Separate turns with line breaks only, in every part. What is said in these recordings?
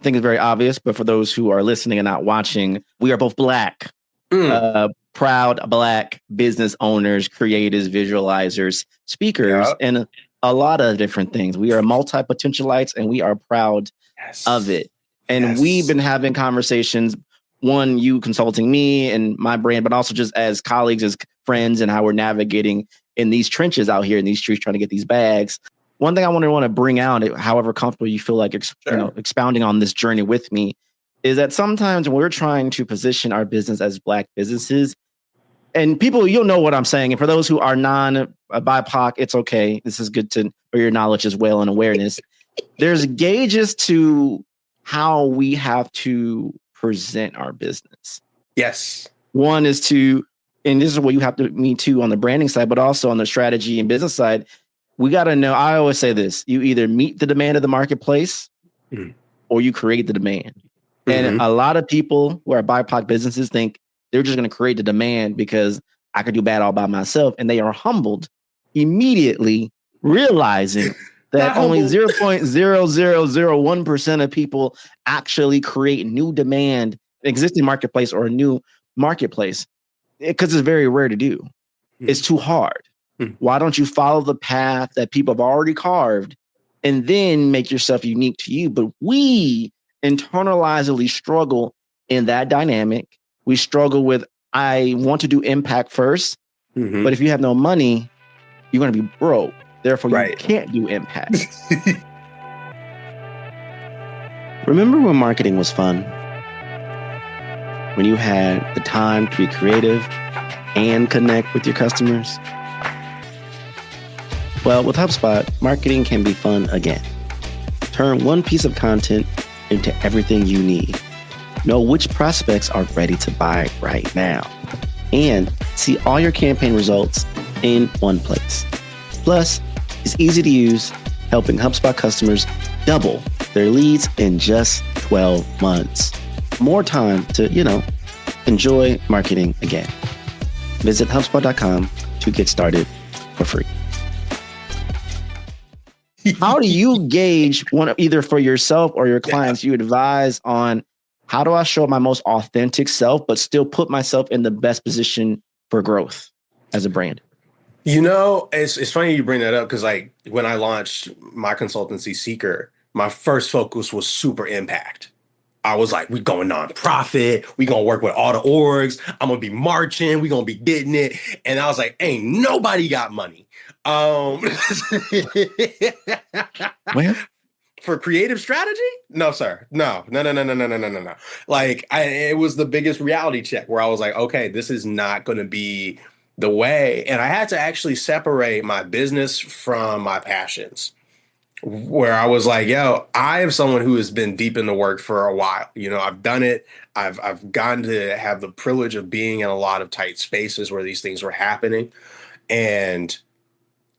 think it's very obvious, but for those who are listening and not watching, we are both Black, proud Black business owners, creators, visualizers, speakers, and a lot of different things. We are multi-potentialites and we are proud of it. And we've been having conversations, one, you consulting me and my brand, but also just as colleagues, as friends, and how we're navigating in these trenches out here in these streets trying to get these bags. One thing I want to bring out, however comfortable you feel like expounding on this journey with me, is that sometimes when we're trying to position our business as Black businesses, and people, you'll know what I'm saying. And for those who are non-BIPOC, it's okay. This is good for your knowledge as well and awareness. There's gauges to how we have to present our business.
Yes.
One is to, and this is what you have to me too on the branding side, but also on the strategy and business side. We got to know, I always say this, you either meet the demand of the marketplace or you create the demand. And a lot of people who are BIPOC businesses think they're just going to create the demand because I could do bad all by myself. And they are humbled immediately, realizing that only 0.0001% of people actually create new demand, existing marketplace or a new marketplace, because it's very rare to do. It's too hard. Why don't you follow the path that people have already carved and then make yourself unique to you? But we internalizedly struggle in that dynamic. We struggle with, I want to do impact first, but if you have no money, you're going to be broke. Therefore, you can't do impact. Remember when marketing was fun? When you had the time to be creative and connect with your customers? Well, with HubSpot, marketing can be fun again. Turn one piece of content into everything you need. Know which prospects are ready to buy right now. And see all your campaign results in one place. Plus, it's easy to use, helping HubSpot customers double their leads in just 12 months. More time to, enjoy marketing again. Visit HubSpot.com to get started for free. How do you gauge either for yourself or your clients? You advise on how do I show my most authentic self, but still put myself in the best position for growth as a brand?
It's funny you bring that up because when I launched my consultancy Seeker, my first focus was super impact. I was like, we going nonprofit. We going to work with all the orgs. I'm going to be marching. We going to be getting it. And I was like, ain't nobody got money. For creative strategy? No, sir. No. It was the biggest reality check where I was like, okay, this is not going to be the way. And I had to actually separate my business from my passions, where I was like, I am someone who has been deep in the work for a while. I've done it. I've gotten to have the privilege of being in a lot of tight spaces where these things were happening. And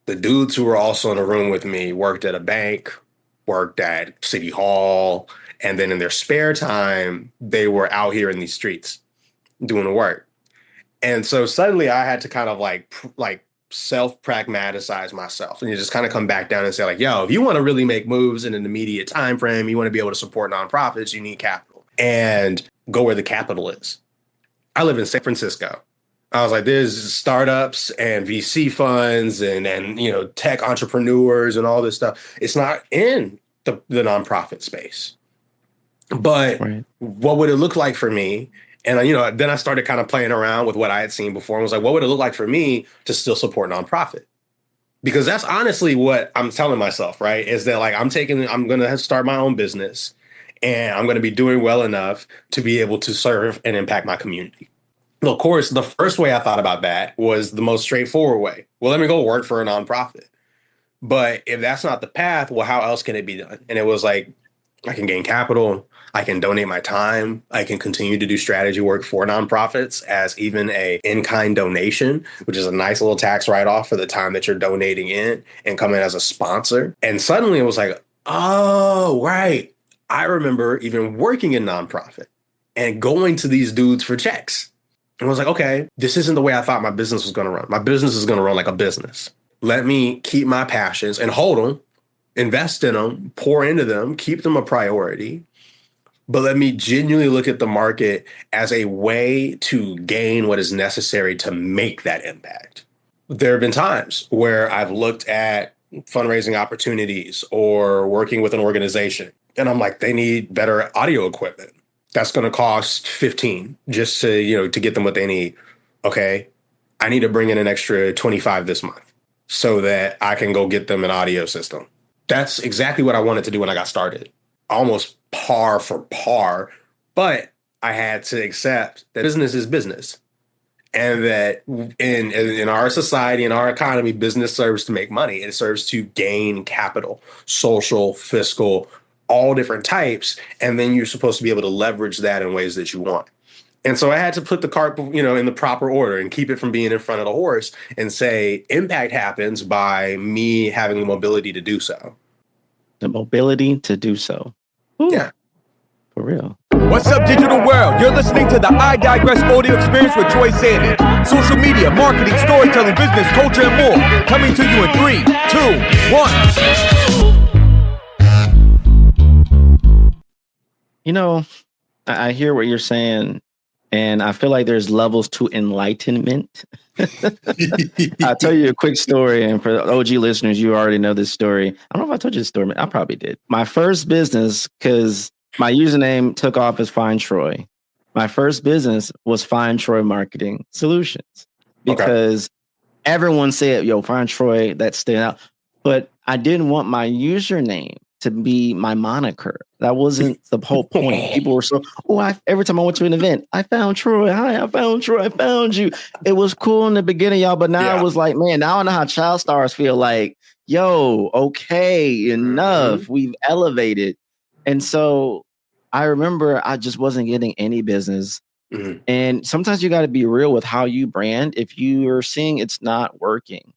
the dudes who were also in the room with me worked at a bank, worked at City Hall, and then in their spare time, they were out here in these streets doing the work. And so suddenly I had to kind of like self-pragmaticize myself and you just kind of come back down and say if you want to really make moves in an immediate time frame, you want to be able to support nonprofits, you need capital and go where the capital is. I live in San Francisco. I was like, there's startups and VC funds and tech entrepreneurs and all this stuff. It's not in the nonprofit space. But what would it look like for me? And, then I started kind of playing around with what I had seen before and was like, what would it look like for me to still support nonprofit? Because that's honestly what I'm telling myself, right? Is that I'm going to start my own business and I'm going to be doing well enough to be able to serve and impact my community. Well, of course, the first way I thought about that was the most straightforward way. Well, let me go work for a nonprofit. But if that's not the path, well, how else can it be done? And it was like, I can gain capital. I can donate my time. I can continue to do strategy work for nonprofits as even a in-kind donation, which is a nice little tax write-off for the time that you're donating in and come in as a sponsor. And suddenly it was like, oh, right. I remember even working in nonprofit and going to these dudes for checks. And I was like, okay, this isn't the way I thought my business was going to run. My business is going to run like a business. Let me keep my passions and hold them, invest in them, pour into them, keep them a priority, but let me genuinely look at the market as a way to gain what is necessary to make that impact. There have been times where I've looked at fundraising opportunities or working with an organization, and I'm like, they need better audio equipment. That's going to cost 15 just to, to get them what they need. Okay. I need to bring in an extra 25 this month so that I can go get them an audio system. That's exactly what I wanted to do when I got started. Almost par for par, but I had to accept that business is business. And that in our society, in our economy, business serves to make money. It serves to gain capital, social, fiscal, all different types. And then you're supposed to be able to leverage that in ways that you want. And so I had to put the cart, in the proper order and keep it from being in front of the horse and say impact happens by me having the mobility to do so.
The mobility to do so. Ooh,
yeah.
For real.
What's up, digital world? You're listening to the I Digress audio experience with Troy Sandidge. Social media, marketing, storytelling, business, culture, and more. Coming to you in 3, 2, 1.
I hear what you're saying, and I feel like there's levels to enlightenment. I'll tell you a quick story, and for the OG listeners, you already know this story. I don't know if I told you this story. I probably did. My first business, because my username took off as Find Troy. My first business was Find Troy Marketing Solutions, because everyone said, yo, Find Troy, that stood out. But I didn't want my username to be my moniker. That wasn't the whole point. People were so, every time I went to an event, I found Troy. Hi, I found Troy. I found you. It was cool in the beginning, y'all. But now it was like, man, now I know how child stars feel like, yo, okay, enough. Mm-hmm. We've elevated. And so I remember I just wasn't getting any business. Mm-hmm. And sometimes you got to be real with how you brand. If you are seeing it's not working,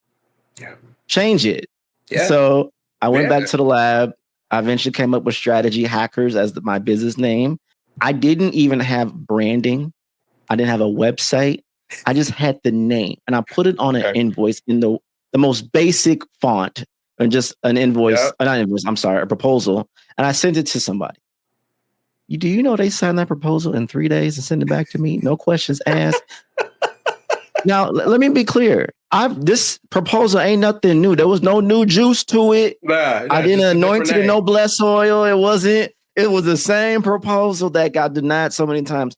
change it. Yeah. So I went back to the lab. I eventually came up with Strategy Hackers as my business name. I didn't even have branding. I didn't have a website. I just had the name, and I put it on an invoice in the most basic font, and just an invoice, a proposal. And I sent it to somebody. Do you know they signed that proposal in 3 days and sent it back to me? No questions asked. Now, let me be clear. This proposal ain't nothing new. There was no new juice to it. I didn't anoint it in no blessed oil. It was the same proposal that got denied so many times.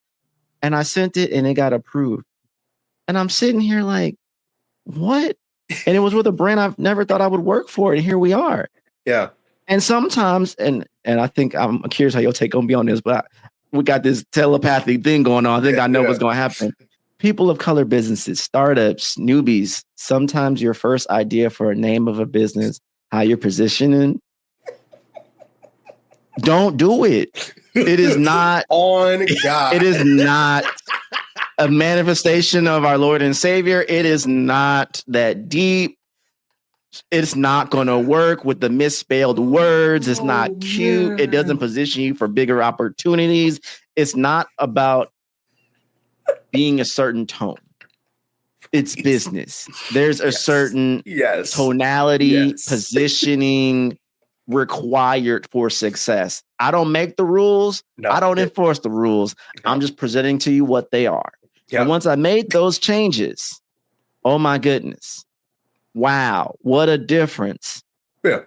And I sent it and it got approved. And I'm sitting here like, what? And it was with a brand I've never thought I would work for. And here we are.
Yeah.
And sometimes, and I think I'm curious how your take gonna be on this, but we got this telepathic thing going on. I think I know what's going to happen. People of color businesses, startups, newbies, sometimes your first idea for a name of a business, how you're positioning, don't do it. It is not
on God.
It is not a manifestation of our Lord and Savior. It is not that deep. It's not going to work with the misspelled words. It's not cute. Man. It doesn't position you for bigger opportunities. It's not about being a certain tone. It's business. There's a certain tonality, positioning required for success. I don't make the rules. I don't enforce the rules. I'm just presenting to you what they are. And once I made those changes, oh my goodness. Wow, what a difference.
Yeah.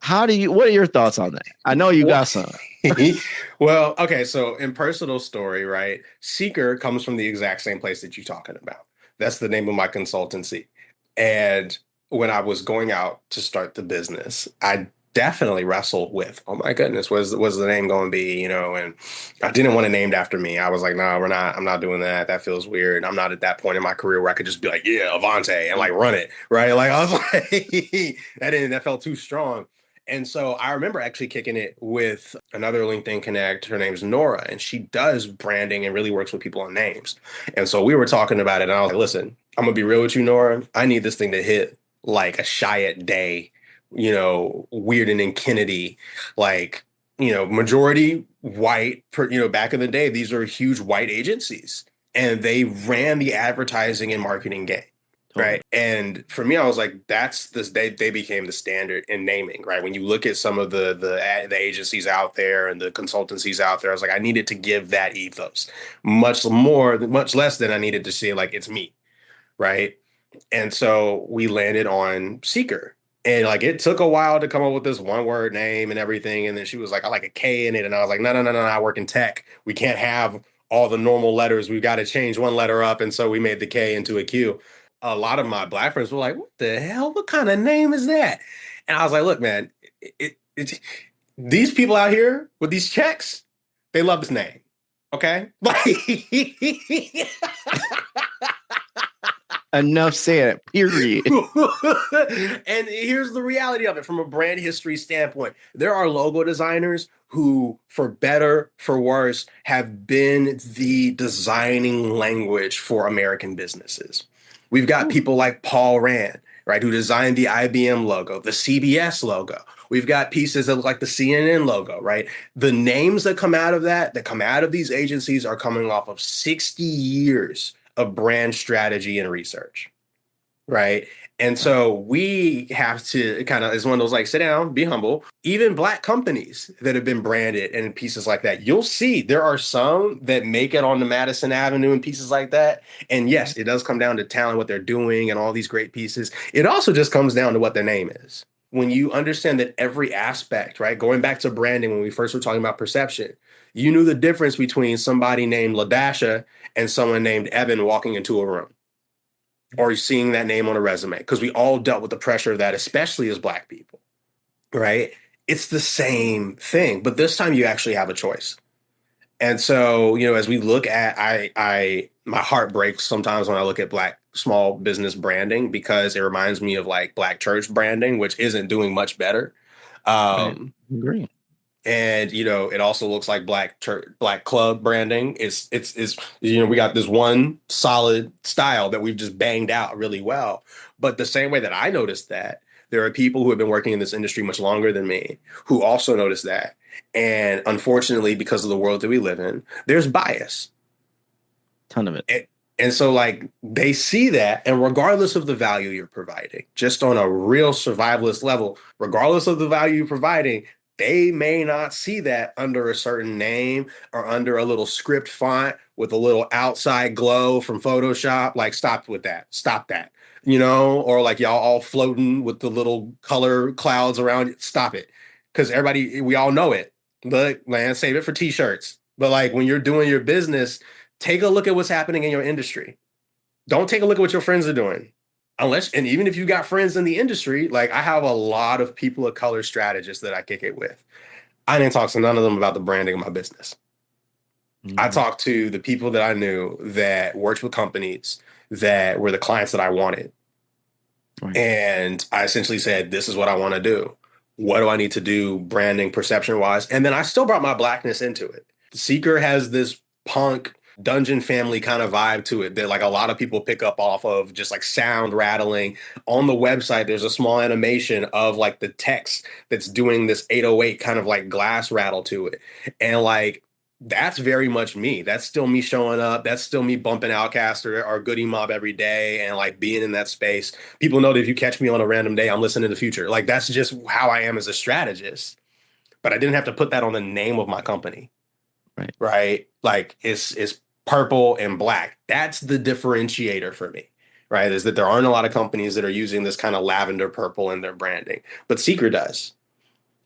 What are your thoughts on that? I know you got some.
Well, okay, so in personal story, right? Seeker comes from the exact same place that you're talking about. That's the name of my consultancy. And when I was going out to start the business, I definitely wrestled with, oh my goodness, what's the name going to be, and I didn't want it named after me. I was like, no, I'm not doing that. That feels weird. I'm not at that point in my career where I could just be like, yeah, Evante, and like run it, right? Like I was like, that felt too strong. And so I remember actually kicking it with another LinkedIn Connect. Her name's Nora, and she does branding and really works with people on names. And so we were talking about it, and I was like, listen, I'm going to be real with you, Nora. I need this thing to hit like a Chiat Day, Weirden and Kennedy, like, majority white, back in the day, these are huge white agencies, and they ran the advertising and marketing game.
Totally.
Right. And for me, I was like, that's this, they became the standard in naming, right? When you look at some of the agencies out there and the consultancies out there, I was like, I needed to give that ethos much less than I needed to say, like, it's me. Right. And so we landed on Seeker. And like it took a while to come up with this one word name and everything. And then she was like, I like a K in it. And I was like, no, I work in tech. We can't have all the normal letters. We've got to change one letter up. And so we made the K into a Q. A lot of my Black friends were like, what the hell? What kind of name is that? And I was like, look, man, these people out here with these checks, they love this name. Okay.
Enough said, period.
And here's the reality of it from a brand history standpoint. There are logo designers who, for better, for worse, have been the designing language for American businesses. We've got people like Paul Rand, right, who designed the IBM logo, the CBS logo. We've got pieces that look like the CNN logo, right? The names that come out of that come out of these agencies are coming off of 60 years of brand strategy and research, right? And so we have to kind of, it's one of those like, sit down, be humble. Even Black companies that have been branded and pieces like that, you'll see there are some that make it on the Madison Avenue and pieces like that. And yes, it does come down to talent, what they're doing and all these great pieces. It also just comes down to what their name is. When you understand that every aspect, right? Going back to branding, when we first were talking about perception, you knew the difference between somebody named LaDasha and someone named Evan walking into a room or seeing that name on a resume, because we all dealt with the pressure of that, especially as Black people, right? It's the same thing, but this time you actually have a choice. And so, you know, as we look at, my heart breaks sometimes when I look at Black small business branding, because it reminds me of like Black church branding, which isn't doing much better.
Right. Agree.
And, you know, it also looks like Black club branding. It's, you know, we got this one solid style that we've just banged out really well. But the same way that I noticed that, there are people who have been working in this industry much longer than me who also notice that. And unfortunately, because of the world that we live in, there's bias.
Ton of it.
And so like they see that, and regardless of the value you're providing, just on a real survivalist level, regardless of the value you're providing, they may not see that under a certain name or under a little script font with a little outside glow from Photoshop. Like, stop with that. Stop that. You know, or like y'all all floating with the little color clouds around. Stop it. Because we all know it. But man, save it for t-shirts. But like when you're doing your business, take a look at what's happening in your industry. Don't take a look at what your friends are doing. And even if you got friends in the industry, like I have a lot of people of color strategists that I kick it with. I didn't talk to none of them about the branding of my business. Mm-hmm. I talked to the people that I knew that worked with companies that were the clients that I wanted. Right. And I essentially said, this is what I want to do. What do I need to do branding perception wise? And then I still brought my Blackness into it. Seeker has this punk Dungeon Family kind of vibe to it that like a lot of people pick up off of, just like sound rattling. On the website, there's a small animation of like the text that's doing this 808 kind of like glass rattle to it. And like, that's very much me. That's still me showing up. That's still me bumping Outkast or Goody Mob every day and like being in that space. People know that if you catch me on a random day, I'm listening to the Future. Like that's just how I am as a strategist. But I didn't have to put that on the name of my company. Right. Like it's purple and black. That's the differentiator for me, right? Is that there aren't a lot of companies that are using this kind of lavender purple in their branding, but Seeker does.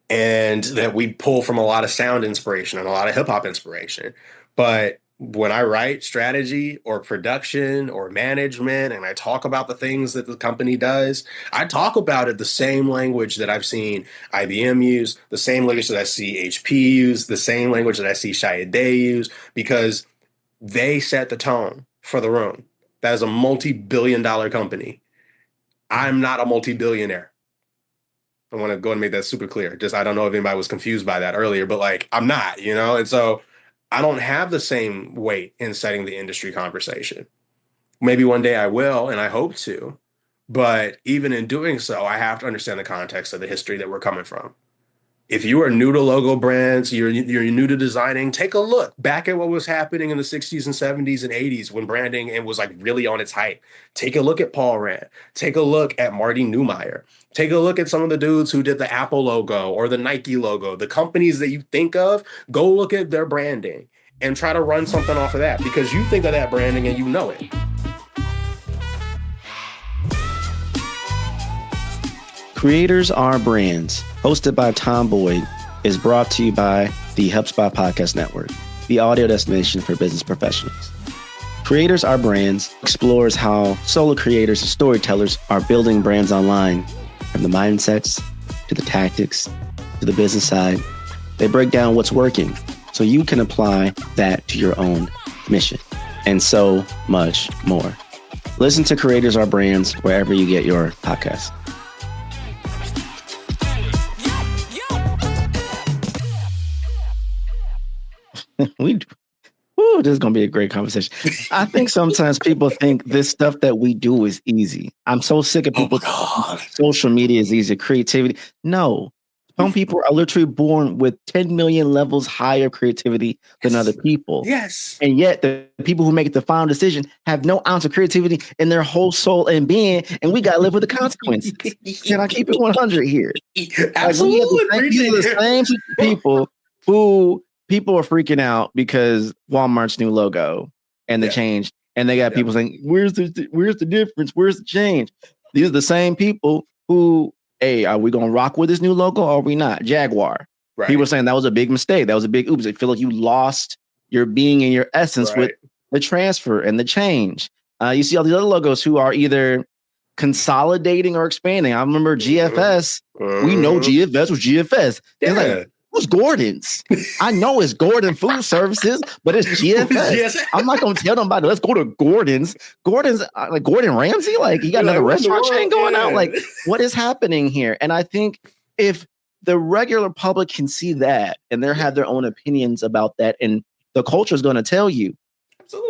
And that we pull from a lot of sound inspiration and a lot of hip hop inspiration. But when I write strategy or production or management and I talk about the things that the company does, I talk about it the same language that I've seen IBM use, the same language that I see HP use, the same language that I see Shia Day use, because they set the tone for the room. That is a multi-billion-dollar company. I'm not a multi-billionaire. I want to go and make that super clear. Just, I don't know if anybody was confused by that earlier, but like, I'm not, you know? And so I don't have the same weight in setting the industry conversation. Maybe one day I will, and I hope to. But even in doing so, I have to understand the context of the history that we're coming from. If you are new to logo brands, you're new to designing, take a look back at what was happening in the 60s and 70s and 80s when branding and was like really on its height. Take a look at Paul Rand. Take a look at Marty Neumeier. Take a look at some of the dudes who did the Apple logo or the Nike logo. The companies that you think of, go look at their branding and try to run something off of that because you think of that branding and you know it.
Creators Are Brands, hosted by Tom Boyd, is brought to you by the HubSpot Podcast Network, the audio destination for business professionals. Creators Are Brands explores how solo creators and storytellers are building brands online, from the mindsets to the tactics to the business side. They break down what's working so you can apply that to your own mission, and so much more. Listen to Creators Are Brands wherever you get your podcasts. This is going to be a great conversation. I think sometimes people think this stuff that we do is easy. I'm so sick of people. Social media is easy. Creativity. No, some people are literally born with 10 million levels higher creativity than other people.
Yes.
And yet the people who make the final decision have no ounce of creativity in their whole soul and being, and we got to live with the consequences. Can I keep it 100 here?
Absolutely.
Like these are the same people who people are freaking out because Walmart's new logo and the change, and they got people saying, "Where's the difference? Where's the change?" These are the same people who, hey, are we gonna rock with this new logo or are we not? Jaguar. Right. People are saying that was a big mistake. That was a big oops. I feel like you lost your being and your essence with the transfer and the change. You see all these other logos who are either consolidating or expanding. I remember GFS. We know GFS was GFS. It's like, who's Gordon's? I know it's Gordon Food Services, but it's GFS. I'm not gonna tell them about it. Let's go to Gordon's. Gordon's like Gordon Ramsay. Like, you got another restaurant chain going out. Like, what is happening here? And I think if the regular public can see that and they have their own opinions about that, and the culture is going to tell you,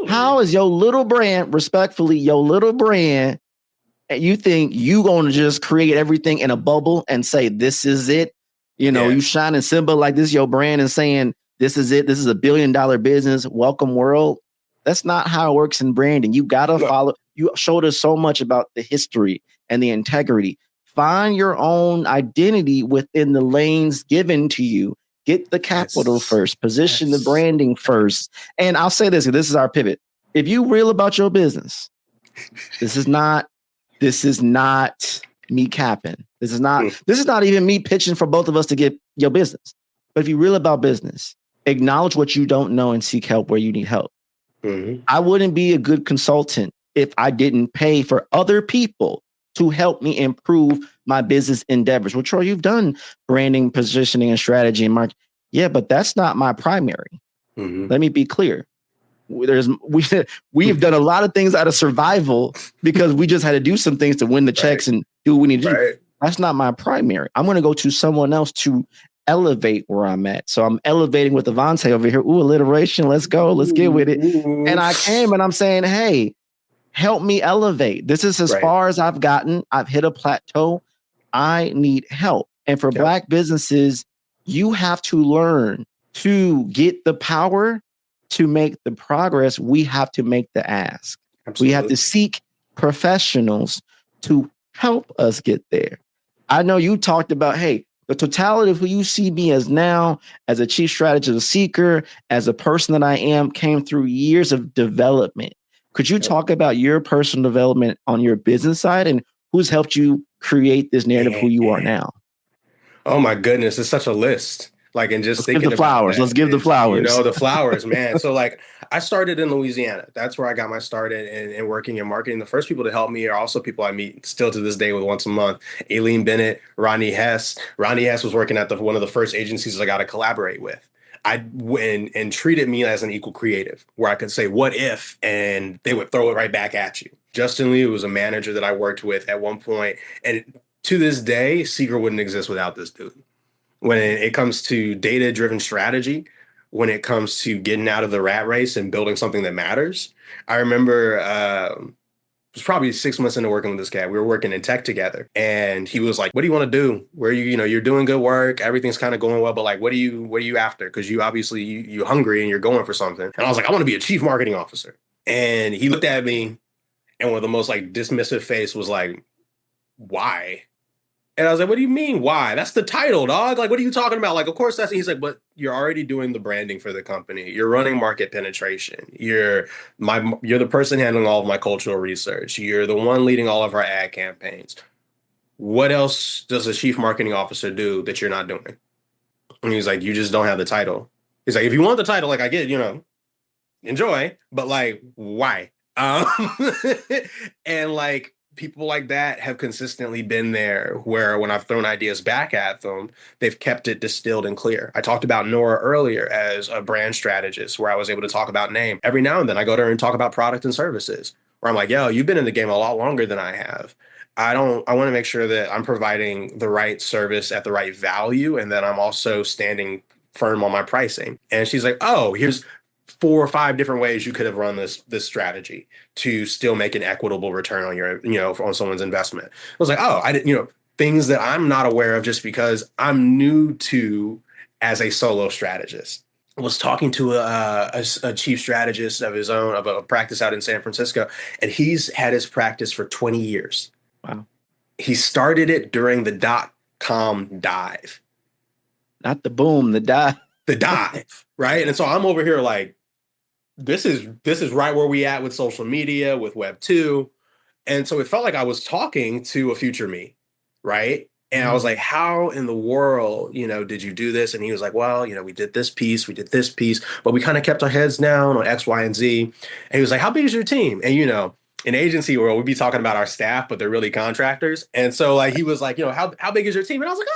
how is your little brand, respectfully, your little brand, and you think you going to just create everything in a bubble and say this is it? You know, you shining symbol like this, your brand, and saying, this is it. This is $1 billion business. Welcome world. That's not how it works in branding. You got to follow. You showed us so much about the history and the integrity. Find your own identity within the lanes given to you. Get the capital first. Position the branding first. And I'll say this is our pivot. If you real about your business, this is not me capping. This is not even me pitching for both of us to get your business. But if you're real about business, acknowledge what you don't know and seek help where you need help. Mm-hmm. I wouldn't be a good consultant if I didn't pay for other people to help me improve my business endeavors. Well, Troy, you've done branding, positioning, and strategy and marketing. Yeah, but that's not my primary. Mm-hmm. Let me be clear. We've done a lot of things out of survival because we just had to do some things to win the checks and do what we need to do. That's not my primary. I'm going to go to someone else to elevate where I'm at. So I'm elevating with Evante over here. Ooh, alliteration. Let's go. Let's get with it. And I came and I'm saying, hey, help me elevate. This is as far as I've gotten. I've hit a plateau. I need help. And for Black businesses, you have to learn to get the power to make the progress. We have to make the ask. Absolutely. We have to seek professionals to help us get there. I know you talked about, hey, the totality of who you see me as now, as a chief strategist seeker, as a person that I am, came through years of development. Could you talk about your personal development on your business side and who's helped you create this narrative of who you are now?
Oh my goodness, it's such a list. Like, and just
Let's give the flowers. Let's give the flowers.
You know, the flowers, man. So like, I started in Louisiana. That's where I got my start in working in marketing. The first people to help me are also people I meet still to this day with once a month. Aileen Bennett, Ronnie Hess. Ronnie Hess was working at one of the first agencies I got to collaborate with. And treated me as an equal creative, where I could say, what if, and they would throw it right back at you. Justin Lee was a manager that I worked with at one point, and to this day, Seeker wouldn't exist without this dude. When it comes to data-driven strategy, when it comes to getting out of the rat race and building something that matters, I remember was probably 6 months into working with this cat. We were working in tech together. And he was like, what do you want to do? Where you're doing good work. Everything's kind of going well. But like, what are you after? Because you obviously, you're hungry and you're going for something. And I was like, I want to be a chief marketing officer. And he looked at me and with the most like dismissive face was like, why? And I was like, what do you mean, why? That's the title, dog. Like, what are you talking about? Like, of course that's, he's like, but you're already doing the branding for the company. You're running market penetration. You're the person handling all of my cultural research. You're the one leading all of our ad campaigns. What else does a chief marketing officer do that you're not doing? And he's like, you just don't have the title. He's like, if you want the title, like I get, enjoy, but like, why? And like, people like that have consistently been there where when I've thrown ideas back at them, they've kept it distilled and clear. I talked about Nora earlier as a brand strategist where I was able to talk about name. Every now and then I go to her and talk about product and services where I'm like, yo, you've been in the game a lot longer than I have. I want to make sure that I'm providing the right service at the right value and that I'm also standing firm on my pricing. And she's like, oh, here's 4 or 5 different ways you could have run this strategy to still make an equitable return on your, on someone's investment. I was like, oh, I didn't, things that I'm not aware of just because I'm new to as a solo strategist. I was talking to a chief strategist of his own, of a practice out in San Francisco, and he's had his practice for 20 years.
Wow.
He started it during the .com dive.
Not the boom, the dive.
The dive, right? And so I'm over here like, this is right where we at with social media, with Web 2. And so it felt like I was talking to a future me, right? And I was like, how in the world, did you do this? And he was like, well, we did this piece, but we kind of kept our heads down on X, Y, and Z. And he was like, how big is your team? And, in agency world, we'd be talking about our staff, but they're really contractors. And so like, he was like, how big is your team? And I was like,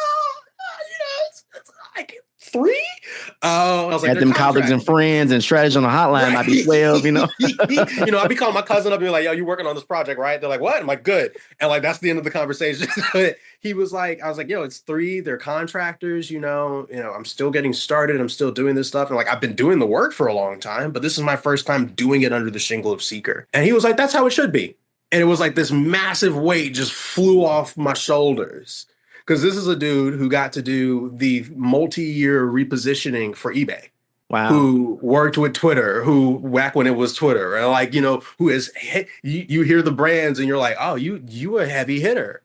it's like 3. I was like,
had them colleagues and friends and strategists on the hotline might be 12,
I'd be calling my cousin up and be like, yo, you working on this project, right? They're like, what? I'm like, good. And like, that's the end of the conversation. He was like, I was like, yo, it's 3. They're contractors, I'm still getting started. I'm still doing this stuff. And like, I've been doing the work for a long time, but this is my first time doing it under the shingle of Seeker. And he was like, that's how it should be. And it was like this massive weight just flew off my shoulders. Because this is a dude who got to do the multi-year repositioning for eBay.
Wow.
Who worked with Twitter, who back when it was Twitter, and like, who is, you hear the brands and you're like, oh, you a heavy hitter,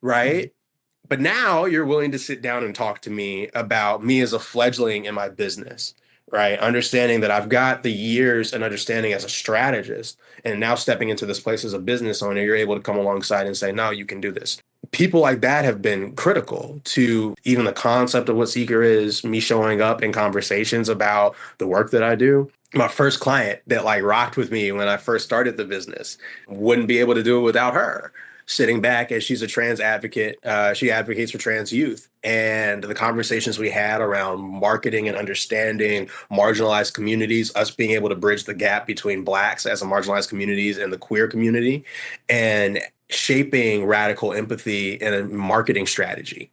right? Mm-hmm. But now you're willing to sit down and talk to me about me as a fledgling in my business, right? Understanding that I've got the years and understanding as a strategist, and now stepping into this place as a business owner, you're able to come alongside and say, no, you can do this. People like that have been critical to even the concept of what Seeker is, me showing up in conversations about the work that I do. My first client that like rocked with me when I first started the business wouldn't be able to do it without her. Sitting back as she's a trans advocate, she advocates for trans youth. And the conversations we had around marketing and understanding marginalized communities, us being able to bridge the gap between Blacks as a marginalized communities and the queer community, and shaping radical empathy in a marketing strategy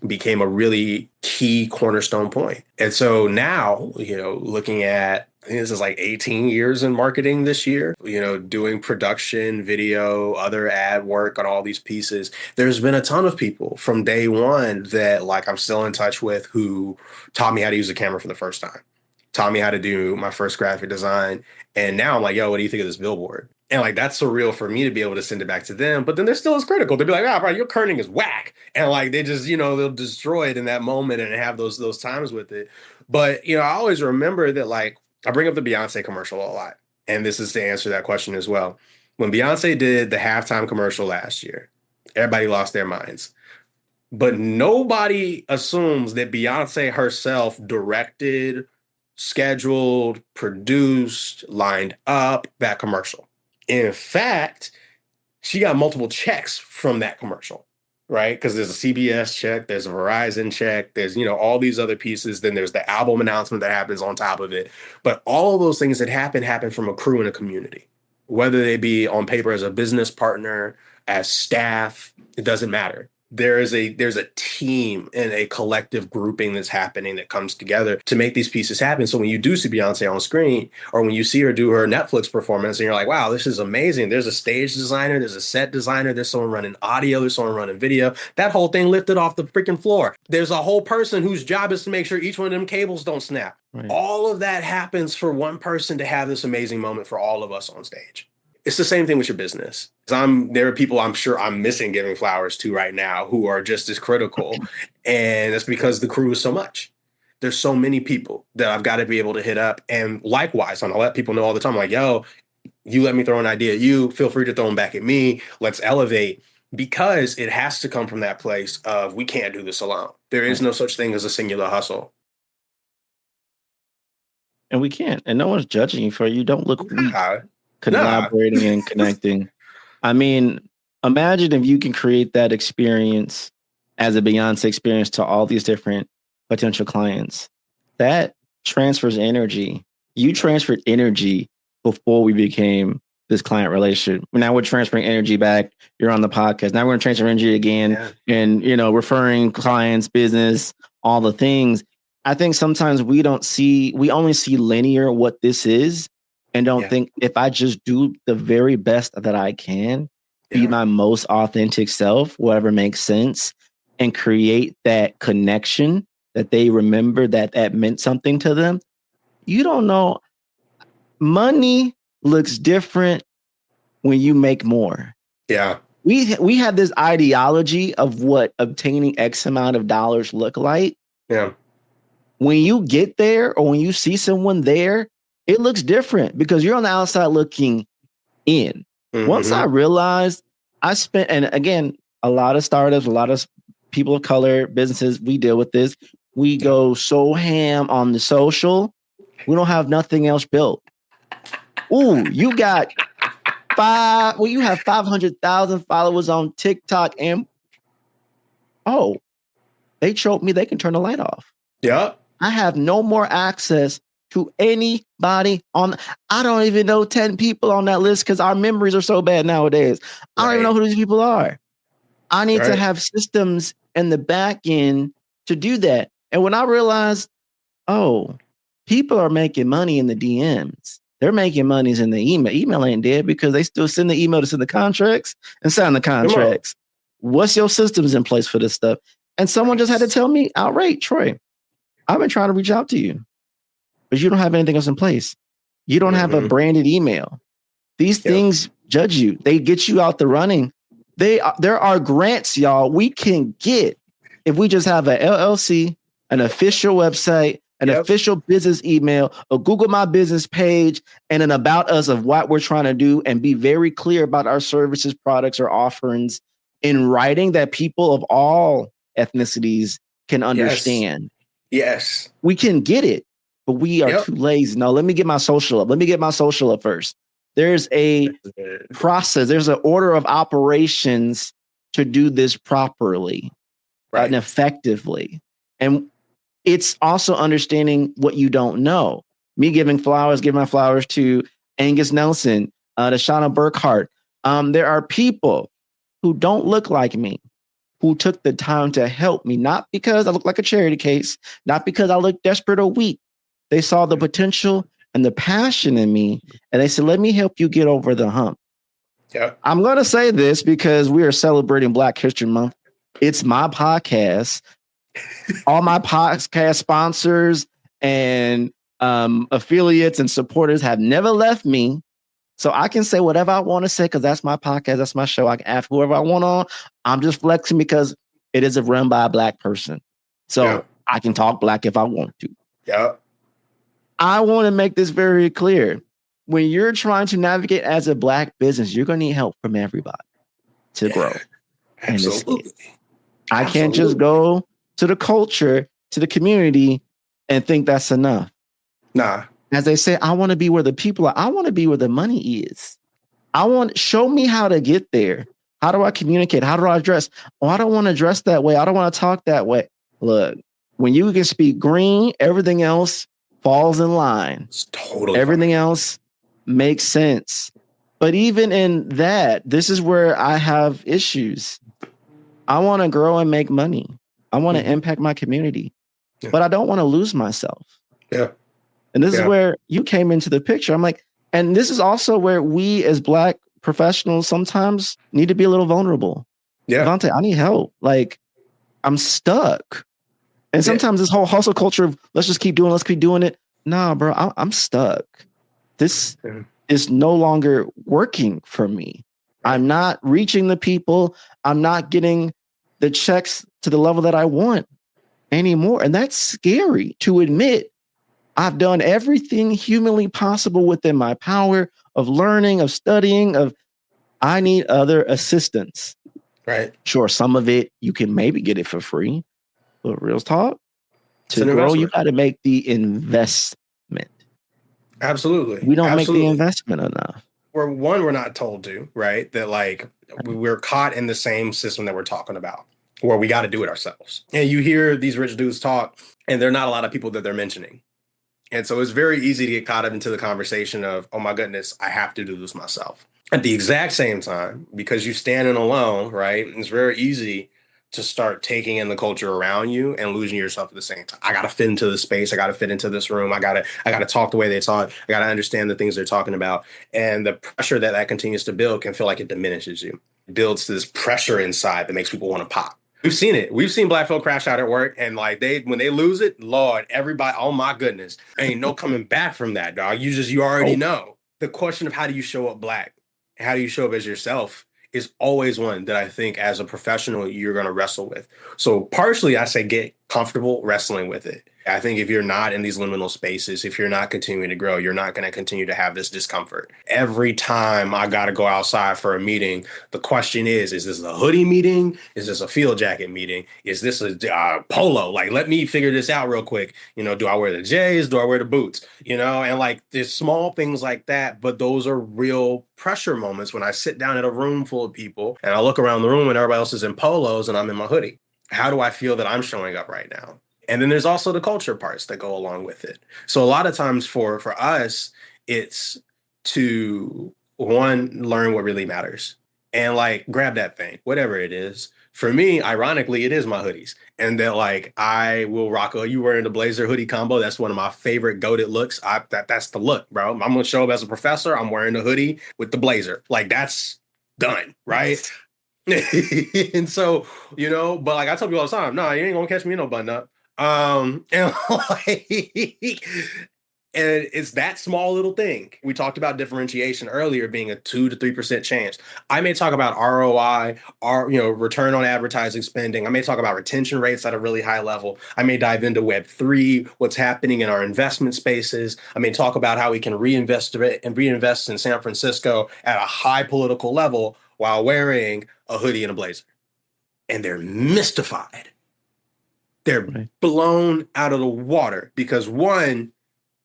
became a really key cornerstone point. And so now, looking at, I think this is like 18 years in marketing this year, doing production, video, other ad work on all these pieces. There's been a ton of people from day one that like I'm still in touch with who taught me how to use a camera for the first time, taught me how to do my first graphic design. And now I'm like, yo, what do you think of this billboard? And like, that's surreal for me to be able to send it back to them. But then they're still as critical. They'll be like, bro, your kerning is whack. And like, they just, they'll destroy it in that moment and have those times with it. But, I always remember that, like, I bring up the Beyoncé commercial a lot. And this is to answer that question as well. When Beyoncé did the halftime commercial last year, everybody lost their minds. But nobody assumes that Beyoncé herself directed, scheduled, produced, lined up that commercial. In fact, she got multiple checks from that commercial, right? Because there's a CBS check, there's a Verizon check, there's, all these other pieces. Then there's the album announcement that happens on top of it. But all of those things that happen from a crew and a community, whether they be on paper as a business partner, as staff, it doesn't matter. there's a team and a collective grouping that's happening that comes together to make these pieces happen. So when you do see Beyonce on screen, or when you see her do her Netflix performance and you're like, wow, this is amazing. There's a stage designer, there's a set designer, there's someone running audio, there's someone running video. That whole thing lifted off the freaking floor. There's a whole person whose job is to make sure each one of them cables don't snap. Right. All of that happens for one person to have this amazing moment for all of us on stage. It's the same thing with your business. There are people I'm sure I'm missing giving flowers to right now who are just as critical. And that's because the crew is so much. There's so many people that I've got to be able to hit up. And likewise, I'm gonna let people know all the time, like, yo, you let me throw an idea at you, feel free to throw them back at me. Let's elevate, because it has to come from that place of we can't do this alone. There is no such thing as a singular hustle.
And we can't. And no one's judging you for it. You don't look weak. Collaborating and connecting. I mean, imagine if you can create that experience as a Beyonce experience to all these different potential clients. That transfers energy. You transferred energy before we became this client relationship. Now we're transferring energy back. You're on the podcast. Now we're going to transfer energy again and, referring clients, business, all the things. I think sometimes we only see linear what this is. And don't think, if I just do the very best that I can, be my most authentic self, whatever makes sense, and create that connection that they remember that meant something to them. You don't know. Money looks different when you make more.
Yeah.
We have this ideology of what obtaining X amount of dollars look like.
Yeah.
When you get there, or when you see someone there, it looks different because you're on the outside looking in. Mm-hmm. Once I realized and again, a lot of startups, a lot of people of color, businesses, we deal with this. We go so ham on the social. We don't have nothing else built. Ooh, you got you have 500,000 followers on TikTok, and they showed me they can turn the light off.
Yeah.
I have no more access to anybody I don't even know 10 people on that list because our memories are so bad nowadays. I don't even know who these people are. I need to have systems in the back end to do that. And when I realized, people are making money in the DMs. They're making monies in the email. Email ain't dead because they still send the email to send the contracts and sign the contracts. What's your systems in place for this stuff? And someone just had to tell me outright, Troy, I've been trying to reach out to you, but you don't have anything else in place. You don't have a branded email. These things judge you. They get you out the running. There are grants, y'all, we can get if we just have an LLC, an official website, an official business email, a Google My Business page, and an about us of what we're trying to do, and be very clear about our services, products, or offerings in writing that people of all ethnicities can understand.
Yes.
We can get it. But we are too lazy. No, let me get my social up. Let me get my social up first. There's a process. There's an order of operations to do this properly and effectively. And it's also understanding what you don't know. Me giving my flowers to Angus Nelson, to Shauna Burkhart. There are people who don't look like me, who took the time to help me, not because I look like a charity case, not because I look desperate or weak. They saw the potential and the passion in me, and they said, let me help you get over the hump.
Yeah.
I'm going to say this because we are celebrating Black History Month. It's my podcast. All my podcast sponsors and affiliates and supporters have never left me. So I can say whatever I want to say because that's my podcast. That's my show. I can ask whoever I want on. I'm just flexing because it is run by a Black person. So I can talk Black if I want to.
Yeah.
I want to make this very clear. When you're trying to navigate as a Black business, you're going to need help from everybody to grow.
Absolutely.
I can't just go to the culture, to the community, and think that's enough.
Nah.
As they say, I want to be where the people are. I want to be where the money is. Show me how to get there. How do I communicate? How do I dress? I don't want to dress that way. I don't want to talk that way. Look, when you can speak green, everything else falls in line.
It's totally
everything else makes sense. But even in that, this is where I have issues. I want to grow and make money. I want to impact my community, but I don't want to lose myself.
Yeah.
And this is where you came into the picture. I'm like, and this is also where we as Black professionals sometimes need to be a little vulnerable.
Yeah.
Evante, I need help. Like, I'm stuck. And sometimes this whole hustle culture of let's keep doing it. Nah, bro, I'm stuck. This is no longer working for me. Right. I'm not reaching the people. I'm not getting the checks to the level that I want anymore. And that's scary to admit. I've done everything humanly possible within my power of learning, of studying, I need other assistance.
Right.
Sure, some of it you can maybe get it for free. But real talk, to grow, you got to make the investment.
Absolutely.
We don't make the investment enough.
We're not told to, right? That like we're caught in the same system that we're talking about, where we got to do it ourselves. And you hear these rich dudes talk, and there are not a lot of people that they're mentioning. And so it's very easy to get caught up into the conversation of, oh my goodness, I have to do this myself. At the exact same time, because you're standing alone, right? It's very easy to start taking in the culture around you and losing yourself at the same time. I got to fit into the space. I got to fit into this room. I got to talk the way they talk. I got to understand the things they're talking about. And the pressure that continues to build can feel like it diminishes you. It builds this pressure inside that makes people want to pop. We've seen it. We've seen Black folk crash out at work, and like when they lose it, Lord, everybody, oh my goodness, ain't no coming back from that, dog. You already know. The question of how do you show up Black, how do you show up as yourself, is always one that I think as a professional you're going to wrestle with. So partially, I say get comfortable wrestling with it. I think if you're not in these liminal spaces, if you're not continuing to grow, you're not going to continue to have this discomfort. Every time I got to go outside for a meeting, the question is this a hoodie meeting? Is this a field jacket meeting? Is this a polo? Like, let me figure this out real quick. You know, do I wear the J's? Do I wear the boots? You know, and like there's small things like that, but those are real pressure moments when I sit down in a room full of people and I look around the room and everybody else is in polos and I'm in my hoodie. How do I feel that I'm showing up right now? And then there's also the culture parts that go along with it. So a lot of times for us, it's to, one, learn what really matters and like grab that thing, whatever it is. For me, ironically, it is my hoodies. And that like I will rock you wearing the blazer hoodie combo. That's one of my favorite goated looks. That's the look, bro. I'm going to show up as a professor. I'm wearing the hoodie with the blazer. Like that's done, right? And so, you know, but like I tell people all the time, no, you ain't going to catch me in no button up. And it's that small little thing. We talked about differentiation earlier being a 2 to 3% chance. I may talk about ROI, return on advertising spending. I may talk about retention rates at a really high level. I may dive into Web3, what's happening in our investment spaces. I may talk about how we can reinvest in San Francisco at a high political level while wearing a hoodie and a blazer. And they're mystified. They're blown out of the water because one,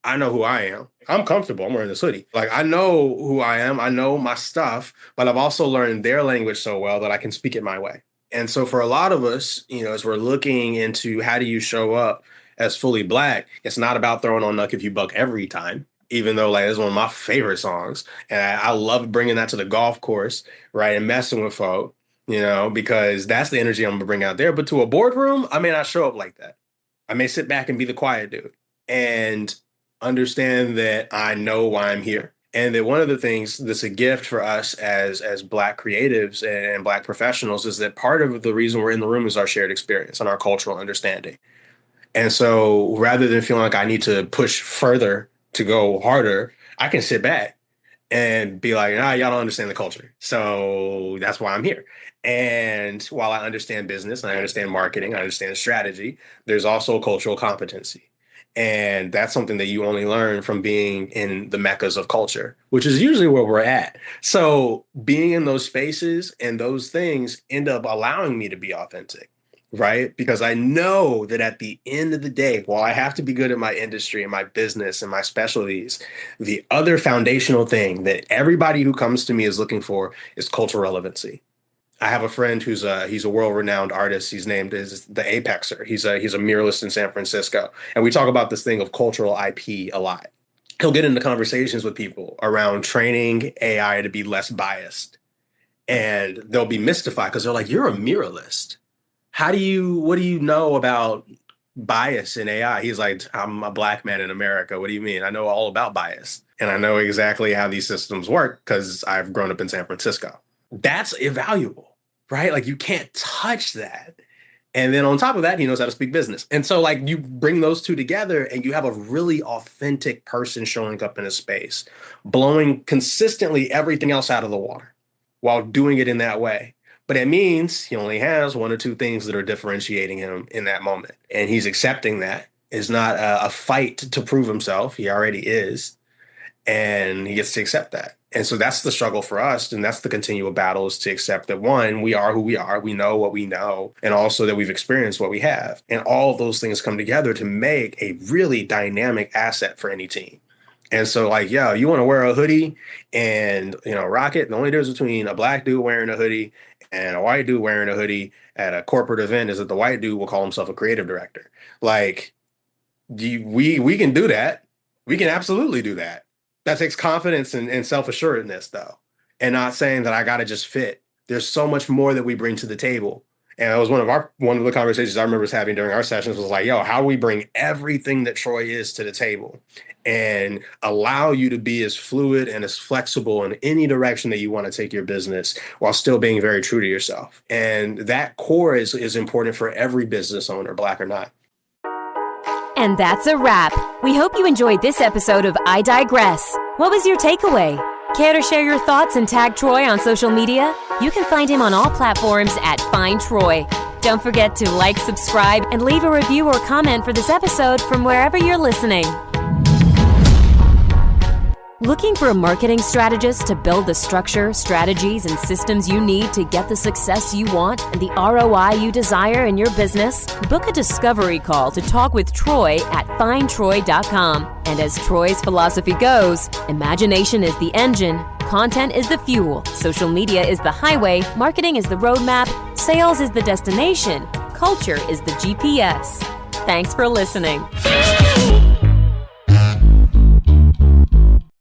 I know who I am. I'm comfortable. I'm wearing this hoodie. Like I know who I am. I know my stuff, but I've also learned their language so well that I can speak it my way. And so for a lot of us, you know, as we're looking into how do you show up as fully Black, it's not about throwing on Nuck If You Buck every time, even though like it's one of my favorite songs. And I love bringing that to the golf course, right? And messing with folk. You know, because that's the energy I'm going to bring out there. But to a boardroom, I may not show up like that. I may sit back and be the quiet dude and understand that I know why I'm here. And that one of the things that's a gift for us as Black creatives and Black professionals is that part of the reason we're in the room is our shared experience and our cultural understanding. And so rather than feeling like I need to push further to go harder, I can sit back and be like, y'all don't understand the culture. So that's why I'm here. And while I understand business and I understand marketing, I understand strategy, there's also cultural competency. And that's something that you only learn from being in the meccas of culture, which is usually where we're at. So being in those spaces and those things end up allowing me to be authentic, right? Because I know that at the end of the day, while I have to be good at my industry and my business and my specialties, the other foundational thing that everybody who comes to me is looking for is cultural relevancy. I have a friend he's a world-renowned artist. He's named as the Apexer. He's a muralist in San Francisco. And we talk about this thing of cultural IP a lot. He'll get into conversations with people around training AI to be less biased. And they'll be mystified because they're like, you're a muralist. what do you know about bias in AI? He's like, I'm a black man in America. What do you mean? I know all about bias. And I know exactly how these systems work because I've grown up in San Francisco. That's invaluable, right? Like, you can't touch that. And then on top of that, he knows how to speak business. And so, like, you bring those two together and you have a really authentic person showing up in a space, blowing consistently everything else out of the water while doing it in that way. But it means he only has one or two things that are differentiating him in that moment. And he's accepting that. It's not a fight to prove himself. He already is. And he gets to accept that. And so that's the struggle for us. And that's the continual battle, is to accept that, one, we are who we are. We know what we know. And also that we've experienced what we have. And all of those things come together to make a really dynamic asset for any team. And so, like, yo, you want to wear a hoodie and, rock it. The only difference between a black dude wearing a hoodie and a white dude wearing a hoodie at a corporate event is that the white dude will call himself a creative director. Like, we can do that. We can absolutely do that. That takes confidence and self-assuredness, though, and not saying that I got to just fit. There's so much more that we bring to the table. And it was one of the conversations I remember us having during our sessions was like, yo, how do we bring everything that Troy is to the table and allow you to be as fluid and as flexible in any direction that you want to take your business while still being very true to yourself? And that core is important for every business owner, black or not.
And that's a wrap. We hope you enjoyed this episode of I Digress. What was your takeaway? Care to share your thoughts and tag Troy on social media? You can find him on all platforms at Find Troy. Don't forget to like, subscribe, and leave a review or comment for this episode from wherever you're listening. Looking for a marketing strategist to build the structure, strategies, and systems you need to get the success you want and the ROI you desire in your business? Book a discovery call to talk with Troy at findtroy.com. And as Troy's philosophy goes, imagination is the engine, content is the fuel, social media is the highway, marketing is the roadmap, sales is the destination, culture is the GPS. Thanks for listening.